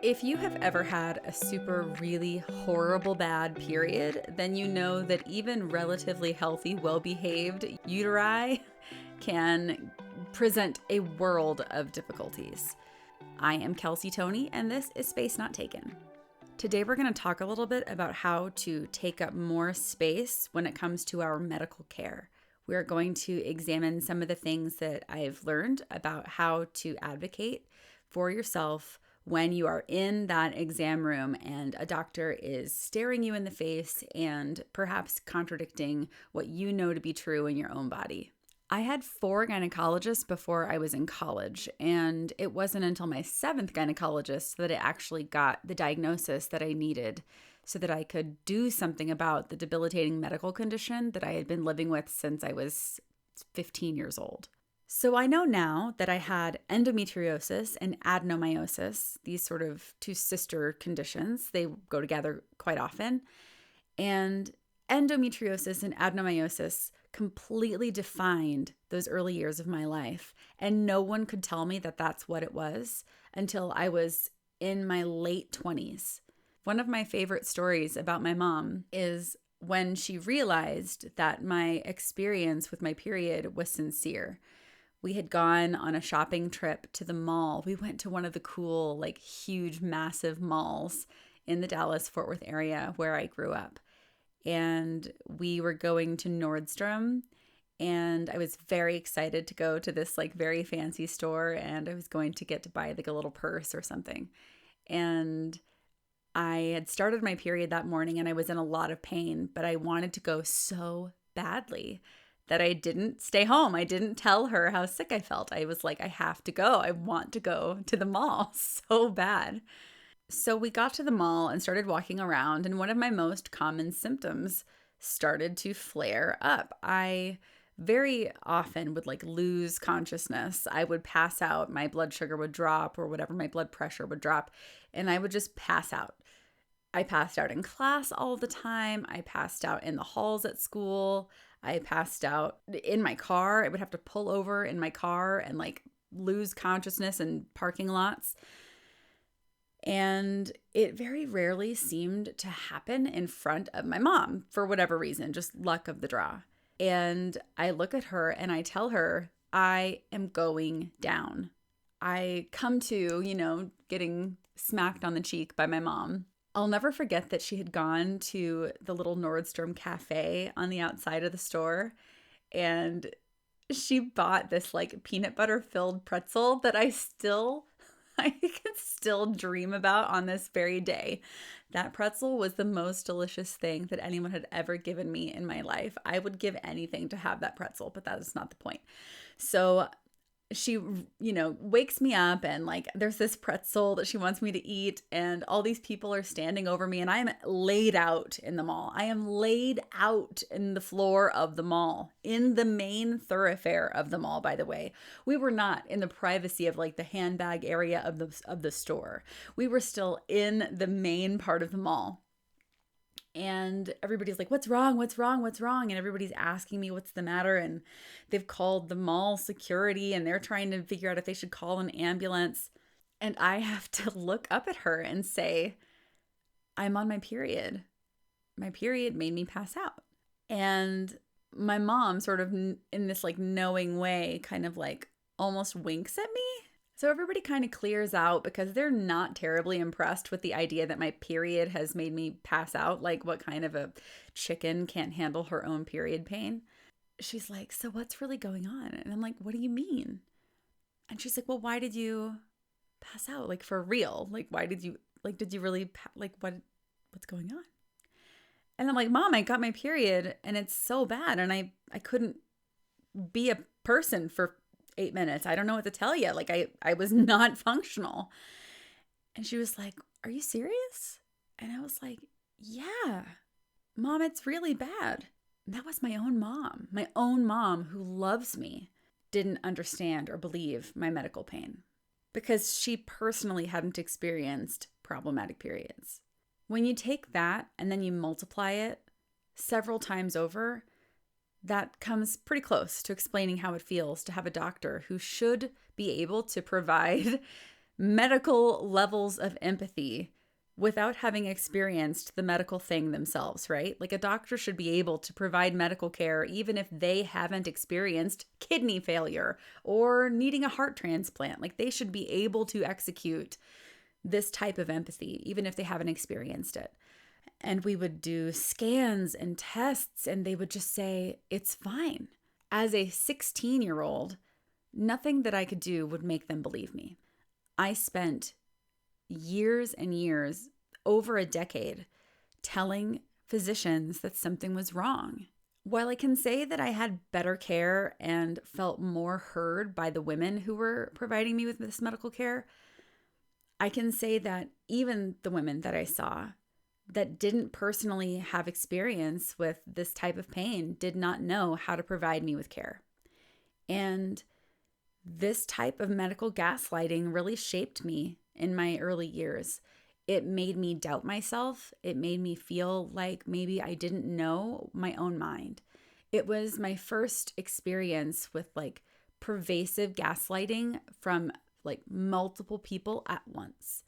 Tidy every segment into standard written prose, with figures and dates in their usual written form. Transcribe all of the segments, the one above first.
If you have ever had a super really horrible bad period, then you know that even relatively healthy, well-behaved uteri can present a world of difficulties. I am Kelsey Toney, and this is Space Not Taken. Today we're going to talk a little bit about how to take up more space when it comes to our medical care. We're going to examine some of the things that I've learned about how to advocate for yourself when you are in that exam room and a doctor is staring you in the face and perhaps contradicting what you know to be true in your own body. I had 4 gynecologists before I was in college, and it wasn't until my 7th gynecologist that I actually got the diagnosis that I needed so that I could do something about the debilitating medical condition that I had been living with since I was 15 years old. So I know now that I had endometriosis and adenomyosis, these sort of 2 sister conditions. They go together quite often. And endometriosis and adenomyosis completely defined those early years of my life. And no one could tell me that that's what it was until I was in my late 20s. One of my favorite stories about my mom is when she realized that my experience with my period was sincere. We had gone on a shopping trip to the mall. We went to one of the cool, huge, massive malls in the Dallas-Fort Worth area where I grew up. And we were going to Nordstrom, and I was very excited to go to this very fancy store, and I was going to get to buy a little purse or something. And I had started my period that morning, and I was in a lot of pain, but I wanted to go so badly that I didn't stay home. I didn't tell her how sick I felt. I was like, I have to go. I want to go to the mall so bad. So we got to the mall and started walking around, and one of my most common symptoms started to flare up. I very often would lose consciousness. I would pass out. My blood sugar would drop or whatever, my blood pressure would drop, and I would just pass out. I passed out in class all the time. I passed out in the halls at school. I passed out in my car. I would have to pull over in my car and lose consciousness in parking lots. And it very rarely seemed to happen in front of my mom for whatever reason, just luck of the draw. And I look at her and I tell her, I am going down. I come to, getting smacked on the cheek by my mom. I'll never forget that she had gone to the little Nordstrom cafe on the outside of the store, and she bought this peanut butter filled pretzel that I can still dream about on this very day. That pretzel was the most delicious thing that anyone had ever given me in my life. I would give anything to have that pretzel, but that is not the point. So she, wakes me up and there's this pretzel that she wants me to eat, and all these people are standing over me, and I am laid out in the mall. I am laid out in the floor of the mall, in the main thoroughfare of the mall, by the way. We were not in the privacy of the handbag area of the store. We were still in the main part of the mall. And everybody's like, what's wrong? What's wrong? What's wrong? And everybody's asking me what's the matter. And they've called the mall security, and they're trying to figure out if they should call an ambulance. And I have to look up at her and say, I'm on my period. My period made me pass out. And my mom sort of in this knowing way kind of almost winks at me. So everybody kind of clears out because they're not terribly impressed with the idea that my period has made me pass out. What kind of a chicken can't handle her own period pain? She's like, so what's really going on? And I'm like, what do you mean? And she's like, well, why did you pass out? For real? Why did you, did you really, what's going on? And I'm like, Mom, I got my period and it's so bad. And I couldn't be a person for 8 minutes. I don't know what to tell you. I was not functional. And she was like, are you serious? And I was like, yeah, Mom, it's really bad. And that was my own mom who loves me, didn't understand or believe my medical pain because she personally hadn't experienced problematic periods. When you take that and then you multiply it several times over, that comes pretty close to explaining how it feels to have a doctor who should be able to provide medical levels of empathy without having experienced the medical thing themselves, right? Like a doctor should be able to provide medical care even if they haven't experienced kidney failure or needing a heart transplant. Like they should be able to execute this type of empathy even if they haven't experienced it. And we would do scans and tests and they would just say, it's fine. As a 16-year-old, nothing that I could do would make them believe me. I spent years and years, over a decade, telling physicians that something was wrong. While I can say that I had better care and felt more heard by the women who were providing me with this medical care, I can say that even the women that I saw that didn't personally have experience with this type of pain did not know how to provide me with care. And this type of medical gaslighting really shaped me in my early years. It made me doubt myself. It made me feel like maybe I didn't know my own mind. It was my first experience with like pervasive gaslighting from like multiple people at once.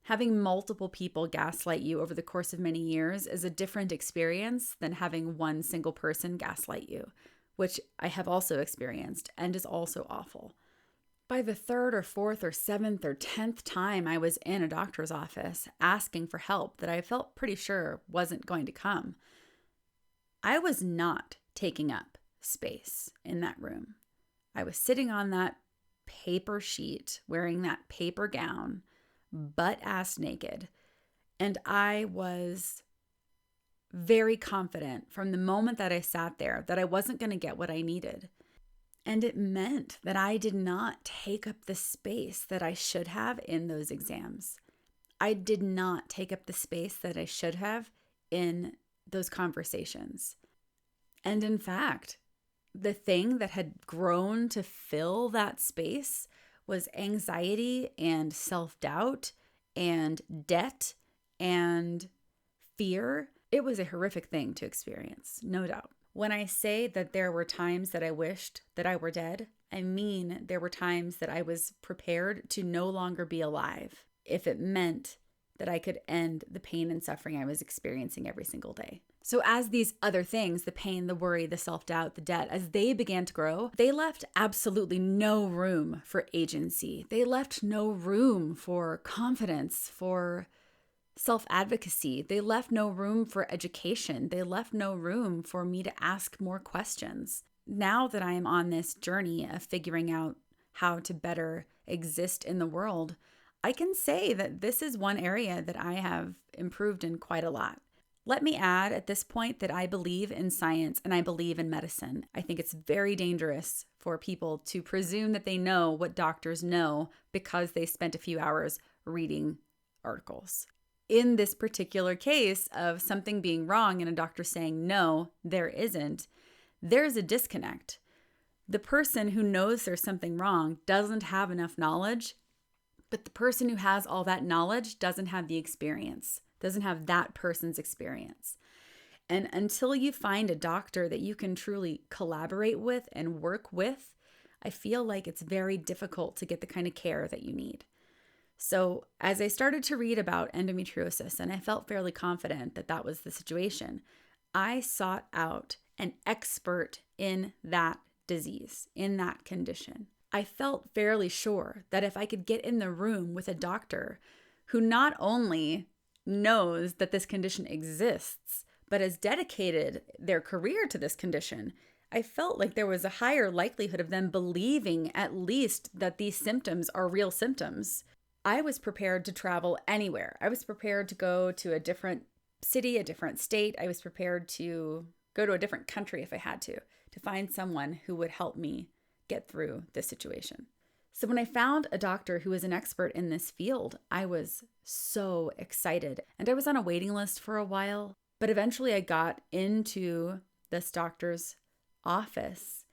Having multiple people gaslight you over the course of many years is a different experience than having one single person gaslight you, which I have also experienced and is also awful. By the third or fourth or seventh or 10th time I was in a doctor's office asking for help that I felt pretty sure wasn't going to come, I was not taking up space in that room. I was sitting on that paper sheet, wearing that paper gown, butt-ass naked, and I was very confident from the moment that I sat there that I wasn't going to get what I needed. And it meant that I did not take up the space that I should have in those exams. I did not take up the space that I should have in those conversations. And in fact, the thing that had grown to fill that space was anxiety and self-doubt and debt and fear. It was a horrific thing to experience, no doubt. When I say that there were times that I wished that I were dead, I mean there were times that I was prepared to no longer be alive if it meant that I could end the pain and suffering I was experiencing every single day. So as these other things, the pain, the worry, the self-doubt, the debt, as they began to grow, they left absolutely no room for agency. They left no room for confidence, for self-advocacy. They left no room for education. They left no room for me to ask more questions. Now that I am on this journey of figuring out how to better exist in the world, I can say that this is one area that I have improved in quite a lot. Let me add at this point that I believe in science and I believe in medicine. I think it's very dangerous for people to presume that they know what doctors know because they spent a few hours reading articles. In this particular case of something being wrong and a doctor saying, no, there isn't, there's a disconnect. The person who knows there's something wrong doesn't have enough knowledge, but the person who has all that knowledge doesn't have the experience, doesn't have that person's experience. And until you find a doctor that you can truly collaborate with and work with, I feel like it's very difficult to get the kind of care that you need. So as I started to read about endometriosis, and I felt fairly confident that that was the situation, I sought out an expert in that disease, in that condition. I felt fairly sure that if I could get in the room with a doctor who not only knows that this condition exists, but has dedicated their career to this condition, I felt like there was a higher likelihood of them believing at least that these symptoms are real symptoms. I was prepared to travel anywhere. I was prepared to go to a different city, a different state. I was prepared to go to a different country if I had to find someone who would help me get through this situation. So when I found a doctor who was an expert in this field, I was so excited. And I was on a waiting list for a while, but eventually I got into this doctor's office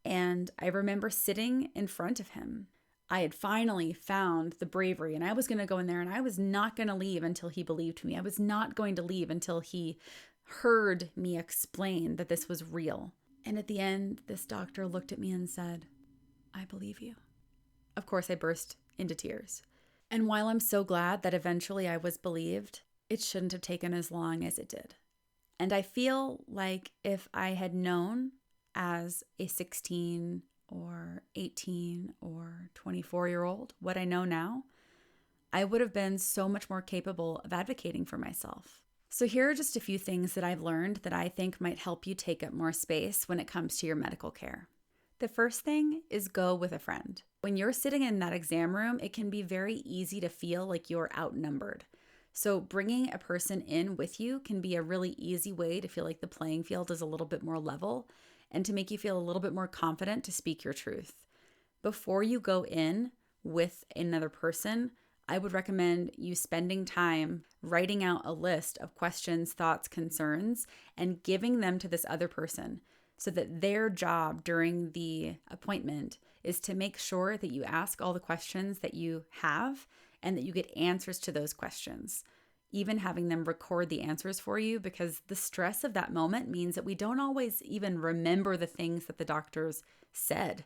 and I remember sitting in front of him. I had finally found the bravery and I was going to go in there and I was not going to leave until he believed me. I was not going to leave until he heard me explain that this was real. And at the end, this doctor looked at me and said, "I believe you." Of course, I burst into tears. And while I'm so glad that eventually I was believed, it shouldn't have taken as long as it did. And I feel like if I had known as a 16 or 18 or 24-year-old what I know now, I would have been so much more capable of advocating for myself. So here are just a few things that I've learned that I think might help you take up more space when it comes to your medical care. The first thing is go with a friend. When you're sitting in that exam room, it can be very easy to feel like you're outnumbered. So bringing a person in with you can be a really easy way to feel like the playing field is a little bit more level and to make you feel a little bit more confident to speak your truth. Before you go in with another person, I would recommend you spending time writing out a list of questions, thoughts, concerns, and giving them to this other person so that their job during the appointment is to make sure that you ask all the questions that you have and that you get answers to those questions. Even having them record the answers for you, because the stress of that moment means that we don't always even remember the things that the doctors said.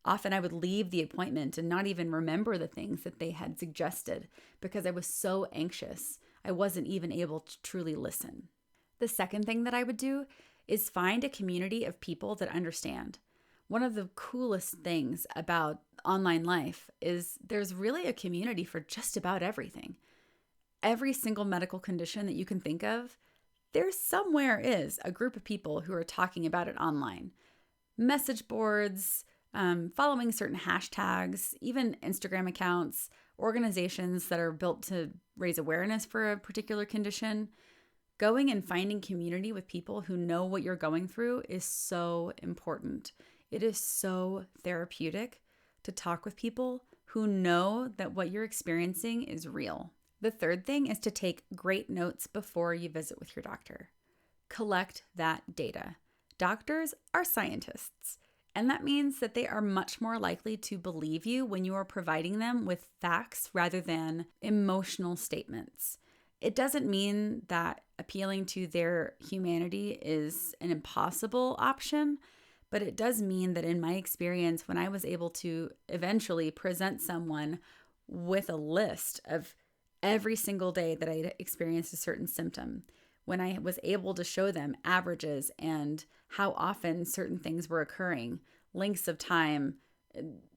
Often I would leave the appointment and not even remember the things that they had suggested because I was so anxious. I wasn't even able to truly listen. The second thing that I would do is find a community of people that understand. One of the coolest things about online life is there's really a community for just about everything. Every single medical condition that you can think of, there somewhere is a group of people who are talking about it online. Message boards, following certain hashtags, even Instagram accounts, organizations that are built to raise awareness for a particular condition. Going and finding community with people who know what you're going through is so important. It is so therapeutic to talk with people who know that what you're experiencing is real. The third thing is to take great notes before you visit with your doctor. Collect that data. Doctors are scientists, and that means that they are much more likely to believe you when you are providing them with facts rather than emotional statements. It doesn't mean that appealing to their humanity is an impossible option, but it does mean that in my experience, when I was able to eventually present someone with a list of every single day that I experienced a certain symptom, when I was able to show them averages and how often certain things were occurring, lengths of time,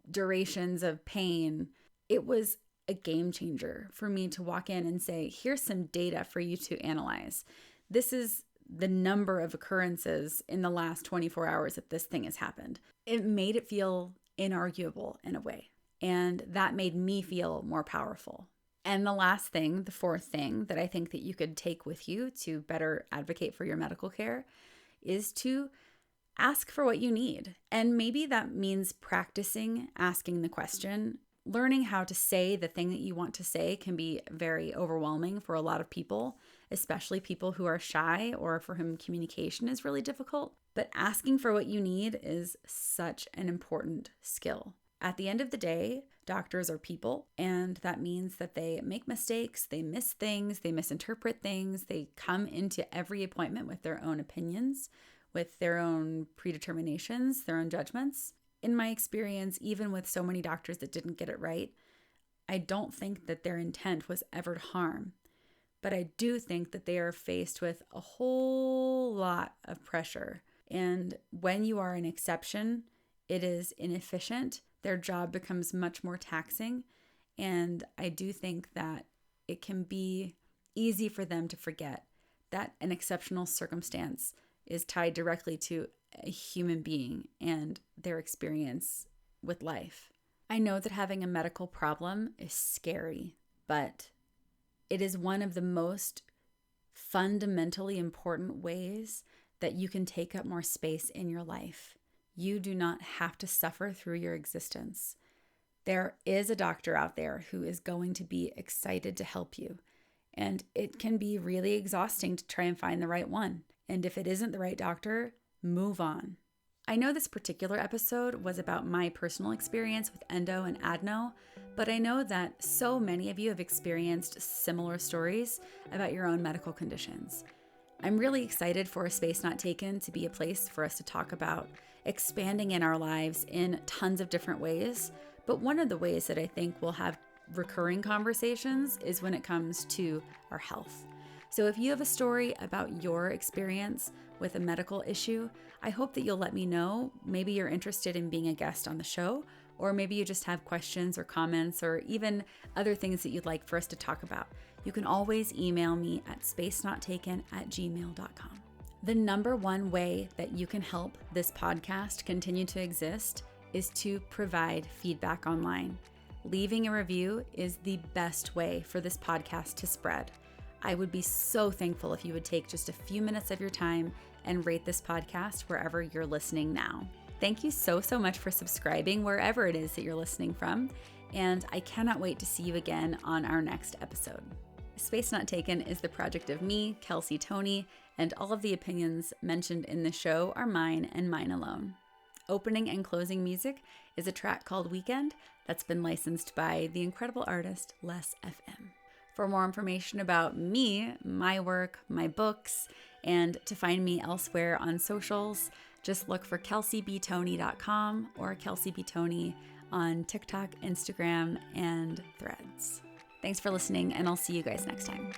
durations of pain, it was a game changer for me to walk in and say, here's some data for you to analyze. This is the number of occurrences in the last 24 hours that this thing has happened. It made it feel inarguable in a way, and that made me feel more powerful. And the last thing, the fourth thing that I think that you could take with you to better advocate for your medical care is to ask for what you need. And maybe that means practicing asking the question. Learning how to say the thing that you want to say can be very overwhelming for a lot of people, especially people who are shy or for whom communication is really difficult. But asking for what you need is such an important skill. At the end of the day, doctors are people, and that means that they make mistakes, they miss things, they misinterpret things, they come into every appointment with their own opinions, with their own predeterminations, their own judgments. In my experience, even with so many doctors that didn't get it right, I don't think that their intent was ever to harm. But I do think that they are faced with a whole lot of pressure. And when you are an exception, it is inefficient. Their job becomes much more taxing. And I do think that it can be easy for them to forget that an exceptional circumstance is tied directly to a human being and their experience with life. I know that having a medical problem is scary, but it is one of the most fundamentally important ways that you can take up more space in your life. You do not have to suffer through your existence. There is a doctor out there who is going to be excited to help you, and it can be really exhausting to try and find the right one. And if it isn't the right doctor, move on. I know this particular episode was about my personal experience with endo and adeno, but I know that so many of you have experienced similar stories about your own medical conditions. I'm really excited for A Space Not Taken to be a place for us to talk about expanding in our lives in tons of different ways, but one of the ways that I think will have recurring conversations is when it comes to our health. So if you have a story about your experience with a medical issue, I hope that you'll let me know. Maybe you're interested in being a guest on the show, or maybe you just have questions or comments or even other things that you'd like for us to talk about. You can always email me at spacenottaken@gmail.com. The number one way that you can help this podcast continue to exist is to provide feedback online. Leaving a review is the best way for this podcast to spread. I would be so thankful if you would take just a few minutes of your time and rate this podcast wherever you're listening now. Thank you so much for subscribing wherever it is that you're listening from, and I cannot wait to see you again on our next episode. Space Not Taken is the project of me, Kelsey Toney, and all of the opinions mentioned in the show are mine and mine alone. Opening and closing music is a track called Weekend that's been licensed by the incredible artist Les FM. For more information about me, my work, my books, and to find me elsewhere on socials, just look for kelseybtoney.com or Kelsey B. Toney on TikTok, Instagram, and Threads. Thanks for listening, and I'll see you guys next time.